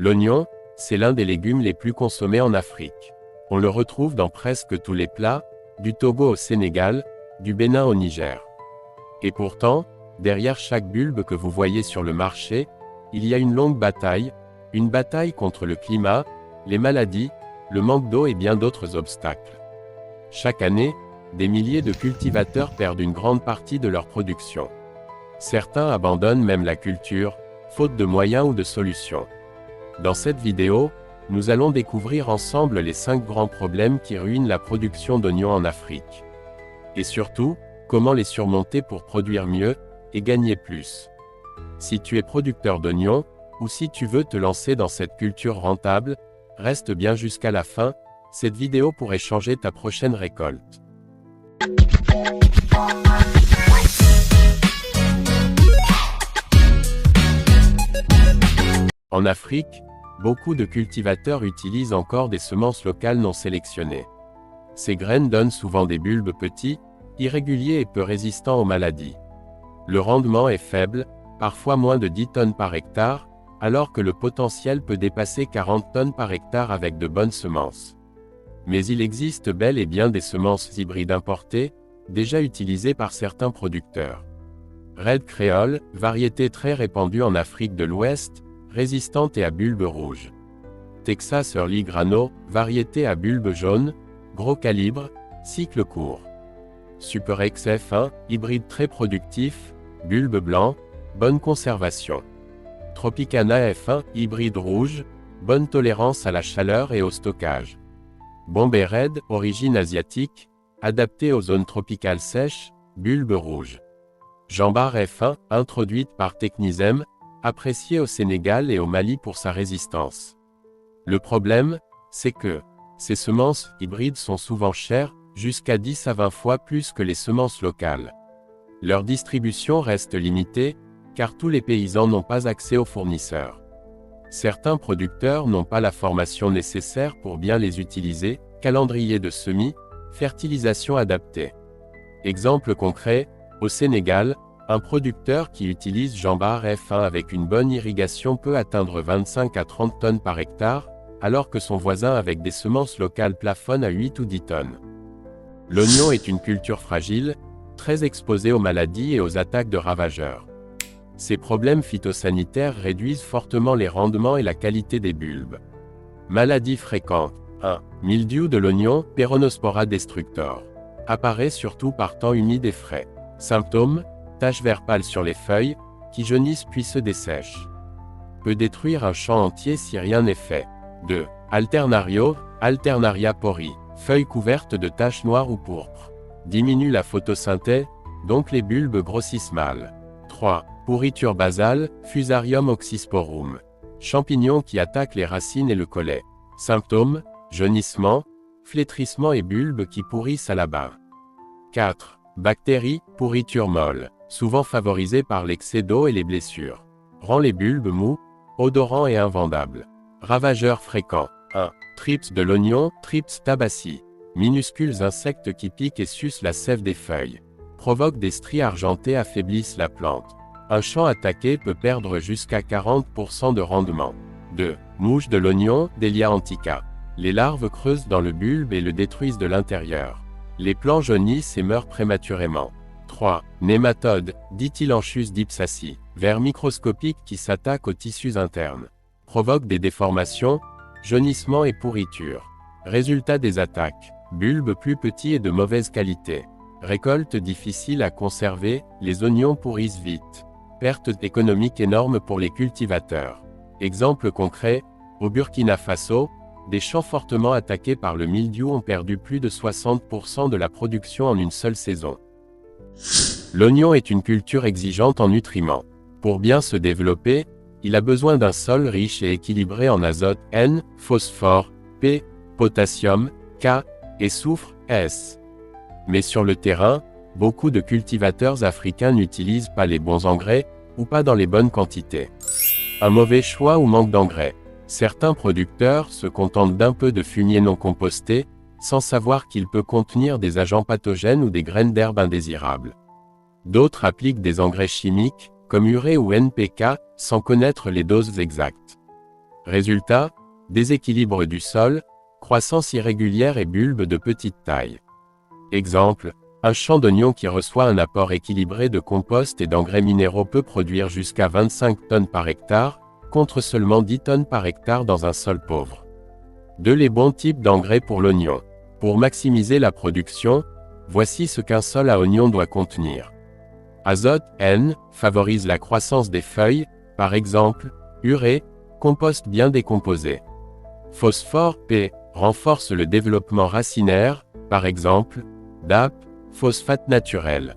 L'oignon, c'est l'un des légumes les plus consommés en Afrique. On le retrouve dans presque tous les plats, du Togo au Sénégal, du Bénin au Niger. Et pourtant, derrière chaque bulbe que vous voyez sur le marché, il y a une bataille contre le climat, les maladies, le manque d'eau et bien d'autres obstacles. Chaque année, des milliers de cultivateurs perdent une grande partie de leur production. Certains abandonnent même la culture, faute de moyens ou de solutions. Dans cette vidéo, nous allons découvrir ensemble les 5 grands problèmes qui ruinent la production d'oignons en Afrique. Et surtout, comment les surmonter pour produire mieux et gagner plus. Si tu es producteur d'oignons, ou si tu veux te lancer dans cette culture rentable, reste bien jusqu'à la fin, cette vidéo pourrait changer ta prochaine récolte. En Afrique, beaucoup de cultivateurs utilisent encore des semences locales non sélectionnées. Ces graines donnent souvent des bulbes petits, irréguliers et peu résistants aux maladies. Le rendement est faible, parfois moins de 10 tonnes par hectare, alors que le potentiel peut dépasser 40 tonnes par hectare avec de bonnes semences. Mais il existe bel et bien des semences hybrides importées, déjà utilisées par certains producteurs. Red Creole, variété très répandue en Afrique de l'Ouest, résistante et à bulbes rouges. Texas Early Grano, variété à bulbes jaunes, gros calibre, cycle court. Super X F1, hybride très productif, bulbes blancs, bonne conservation. Tropicana F1, hybride rouge, bonne tolérance à la chaleur et au stockage. Bombay Red, origine asiatique, adapté aux zones tropicales sèches, bulbes rouges. Jambar F1, introduite par Technisem, appréciée au Sénégal et au Mali pour sa résistance. Le problème, c'est que ces semences hybrides sont souvent chères, jusqu'à 10 à 20 fois plus que les semences locales. Leur distribution reste limitée, car tous les paysans n'ont pas accès aux fournisseurs. Certains producteurs n'ont pas la formation nécessaire pour bien les utiliser, calendrier de semis, fertilisation adaptée. Exemple concret, au Sénégal, un producteur qui utilise Jambar F1 avec une bonne irrigation peut atteindre 25 à 30 tonnes par hectare, alors que son voisin avec des semences locales plafonne à 8 ou 10 tonnes. L'oignon est une culture fragile, très exposée aux maladies et aux attaques de ravageurs. Ces problèmes phytosanitaires réduisent fortement les rendements et la qualité des bulbes. Maladies fréquentes. 1. Mildiou de l'oignon, Peronospora destructor. Apparaît surtout par temps humide et frais. Symptômes, taches vert pâle sur les feuilles, qui jaunissent puis se dessèchent. Peut détruire un champ entier si rien n'est fait. 2. Alternaria pori. Feuilles couvertes de taches noires ou pourpres. Diminue la photosynthèse, donc les bulbes grossissent mal. 3. Pourriture basale, Fusarium oxysporum. Champignon qui attaque les racines et le collet. Symptômes, jaunissement, flétrissement et bulbes qui pourrissent à la base. 4. Bactéries, pourriture molle, souvent favorisée par l'excès d'eau et les blessures. Rend les bulbes mous, odorants et invendables. Ravageurs fréquents. 1. Thrips de l'oignon, Thrips tabaci. Minuscules insectes qui piquent et sucent la sève des feuilles. Provoquent des stries argentées, affaiblissent la plante. Un champ attaqué peut perdre jusqu'à 40% de rendement. 2. Mouches de l'oignon, Delia antica. Les larves creusent dans le bulbe et le détruisent de l'intérieur. Les plants jaunissent et meurent prématurément. 3. Nématodes, Dithylanchus dipsaci. Vers microscopiques qui s'attaquent aux tissus internes. Provoquent des déformations, jaunissement et pourriture. Résultat des attaques. Bulbes plus petits et de mauvaise qualité. Récolte difficile à conserver, les oignons pourrissent vite. Perte économique énorme pour les cultivateurs. Exemple concret, au Burkina Faso, des champs fortement attaqués par le mildiou ont perdu plus de 60% de la production en une seule saison. L'oignon est une culture exigeante en nutriments. Pour bien se développer, il a besoin d'un sol riche et équilibré en azote N, phosphore P, potassium K et soufre S. Mais sur le terrain, beaucoup de cultivateurs africains n'utilisent pas les bons engrais, ou pas dans les bonnes quantités. Un mauvais choix ou manque d'engrais. Certains producteurs se contentent d'un peu de fumier non composté, sans savoir qu'il peut contenir des agents pathogènes ou des graines d'herbe indésirables. D'autres appliquent des engrais chimiques, comme urée ou NPK, sans connaître les doses exactes. Résultat, déséquilibre du sol, croissance irrégulière et bulbes de petite taille. Exemple, un champ d'oignons qui reçoit un apport équilibré de compost et d'engrais minéraux peut produire jusqu'à 25 tonnes par hectare, contre seulement 10 tonnes par hectare dans un sol pauvre. 2. Les bons types d'engrais pour l'oignon. Pour maximiser la production, voici ce qu'un sol à oignon doit contenir. Azote, N, favorise la croissance des feuilles, par exemple, urée, compost bien décomposé. Phosphore, P, renforce le développement racinaire, par exemple, DAP, phosphate naturel.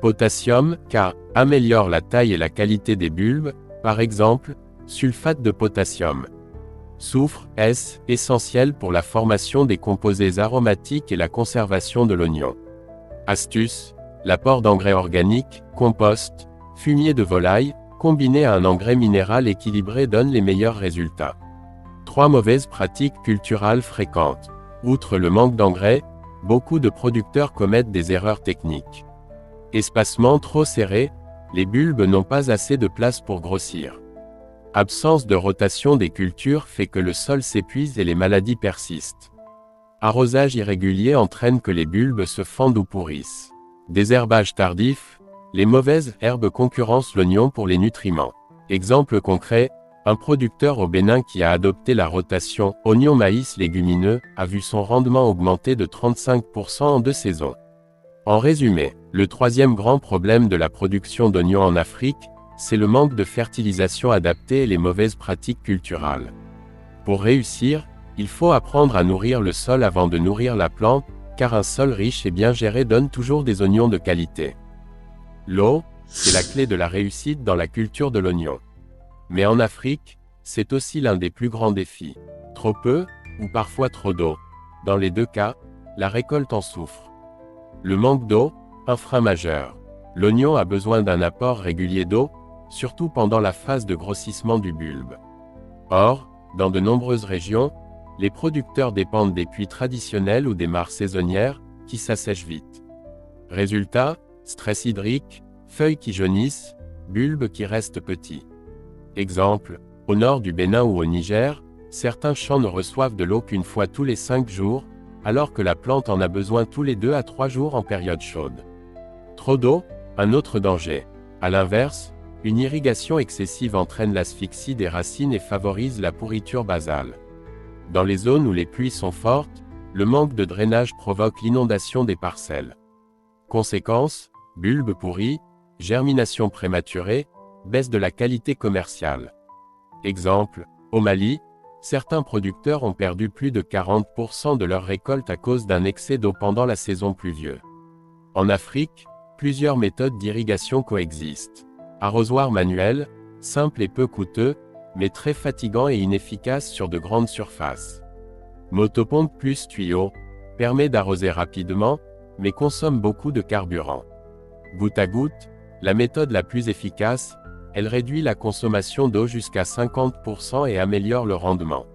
Potassium, K, améliore la taille et la qualité des bulbes, par exemple, sulfate de potassium. Soufre, S, essentiel pour la formation des composés aromatiques et la conservation de l'oignon. Astuce, l'apport d'engrais organiques, compost, fumier de volaille, combiné à un engrais minéral équilibré donne les meilleurs résultats. 3. Mauvaises pratiques culturales fréquentes. Outre le manque d'engrais, beaucoup de producteurs commettent des erreurs techniques. Espacement trop serré, les bulbes n'ont pas assez de place pour grossir. Absence de rotation des cultures fait que le sol s'épuise et les maladies persistent. Arrosage irrégulier entraîne que les bulbes se fendent ou pourrissent. Désherbage tardif, les mauvaises herbes concurrencent l'oignon pour les nutriments. Exemple concret, un producteur au Bénin qui a adopté la rotation oignon-maïs légumineux a vu son rendement augmenter de 35% en 2 saisons. En résumé, le troisième grand problème de la production d'oignons en Afrique, c'est le manque de fertilisation adaptée et les mauvaises pratiques culturales. Pour réussir, il faut apprendre à nourrir le sol avant de nourrir la plante, car un sol riche et bien géré donne toujours des oignons de qualité. L'eau, c'est la clé de la réussite dans la culture de l'oignon. Mais en Afrique, c'est aussi l'un des plus grands défis. Trop peu, ou parfois trop d'eau. Dans les deux cas, la récolte en souffre. Le manque d'eau, un frein majeur. L'oignon a besoin d'un apport régulier d'eau, surtout pendant la phase de grossissement du bulbe. Or, dans de nombreuses régions, les producteurs dépendent des puits traditionnels ou des mares saisonnières, qui s'assèchent vite. Résultat, stress hydrique, feuilles qui jaunissent, bulbes qui restent petits. Exemple, au nord du Bénin ou au Niger, certains champs ne reçoivent de l'eau qu'une fois tous les 5 jours, alors que la plante en a besoin tous les 2 à 3 jours en période chaude. Trop d'eau, un autre danger. À l'inverse, une irrigation excessive entraîne l'asphyxie des racines et favorise la pourriture basale. Dans les zones où les pluies sont fortes, le manque de drainage provoque l'inondation des parcelles. Conséquence, bulbes pourris, germination prématurée, baisse de la qualité commerciale. Exemple, au Mali, certains producteurs ont perdu plus de 40% de leur récolte à cause d'un excès d'eau pendant la saison pluvieuse. En Afrique, plusieurs méthodes d'irrigation coexistent. Arrosoir manuel, simple et peu coûteux, mais très fatigant et inefficace sur de grandes surfaces. Motopompe plus tuyau, permet d'arroser rapidement, mais consomme beaucoup de carburant. Goutte à goutte, la méthode la plus efficace, elle réduit la consommation d'eau jusqu'à 50% et améliore le rendement.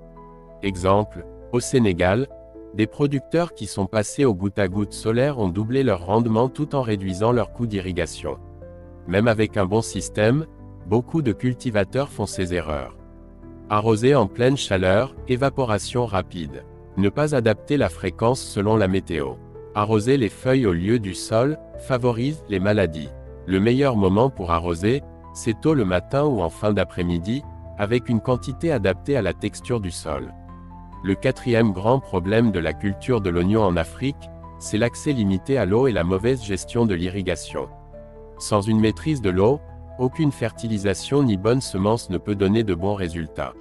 Exemple, au Sénégal, des producteurs qui sont passés au goutte à goutte solaire ont doublé leur rendement tout en réduisant leur coût d'irrigation. Même avec un bon système, beaucoup de cultivateurs font ces erreurs. Arroser en pleine chaleur, évaporation rapide. Ne pas adapter la fréquence selon la météo. Arroser les feuilles au lieu du sol, favorise les maladies. Le meilleur moment pour arroser, c'est tôt le matin ou en fin d'après-midi, avec une quantité adaptée à la texture du sol. Le quatrième grand problème de la culture de l'oignon en Afrique, c'est l'accès limité à l'eau et la mauvaise gestion de l'irrigation. Sans une maîtrise de l'eau, aucune fertilisation ni bonne semence ne peut donner de bons résultats.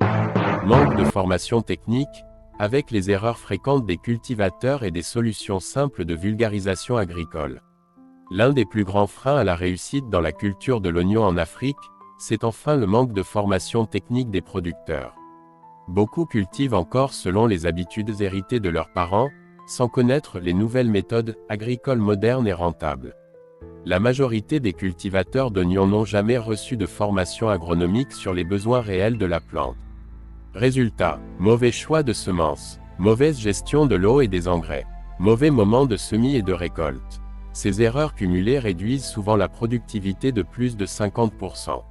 Manque de formation technique, avec les erreurs fréquentes des cultivateurs et des solutions simples de vulgarisation agricole. L'un des plus grands freins à la réussite dans la culture de l'oignon en Afrique, c'est enfin le manque de formation technique des producteurs. Beaucoup cultivent encore selon les habitudes héritées de leurs parents, sans connaître les nouvelles méthodes agricoles modernes et rentables. La majorité des cultivateurs d'oignons n'ont jamais reçu de formation agronomique sur les besoins réels de la plante. Résultat, mauvais choix de semences, mauvaise gestion de l'eau et des engrais, mauvais moment de semis et de récolte. Ces erreurs cumulées réduisent souvent la productivité de plus de 50%.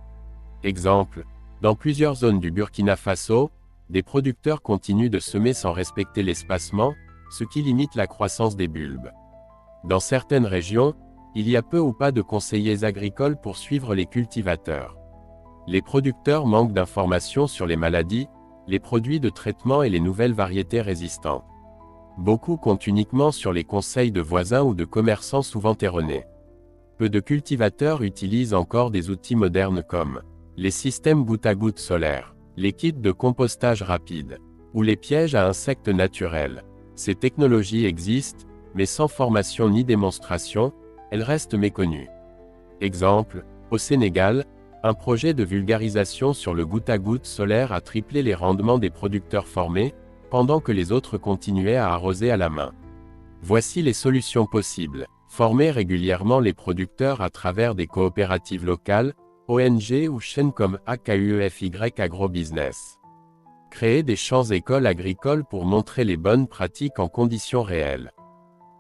Exemple, dans plusieurs zones du Burkina Faso, des producteurs continuent de semer sans respecter l'espacement, ce qui limite la croissance des bulbes. Dans certaines régions, il y a peu ou pas de conseillers agricoles pour suivre les cultivateurs. Les producteurs manquent d'informations sur les maladies, les produits de traitement et les nouvelles variétés résistantes. Beaucoup comptent uniquement sur les conseils de voisins ou de commerçants souvent erronés. Peu de cultivateurs utilisent encore des outils modernes comme les systèmes goutte-à-goutte solaires, les kits de compostage rapide, ou les pièges à insectes naturels. Ces technologies existent, mais sans formation ni démonstration, elles restent méconnues. Exemple, au Sénégal, un projet de vulgarisation sur le goutte-à-goutte solaire a triplé les rendements des producteurs formés, pendant que les autres continuaient à arroser à la main. Voici les solutions possibles. Former régulièrement les producteurs à travers des coopératives locales, ONG ou chaînes comme AKUEFY Agrobusiness. Créer des champs-écoles agricoles pour montrer les bonnes pratiques en conditions réelles.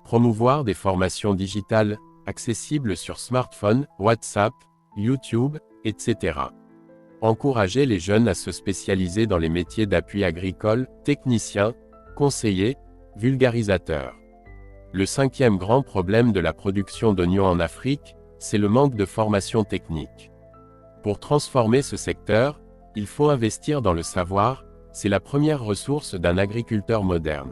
Promouvoir des formations digitales, accessibles sur smartphone, WhatsApp, YouTube, etc. Encourager les jeunes à se spécialiser dans les métiers d'appui agricole, techniciens, conseillers, vulgarisateurs. Le cinquième grand problème de la production d'oignons en Afrique, c'est le manque de formation technique. Pour transformer ce secteur, il faut investir dans le savoir, c'est la première ressource d'un agriculteur moderne.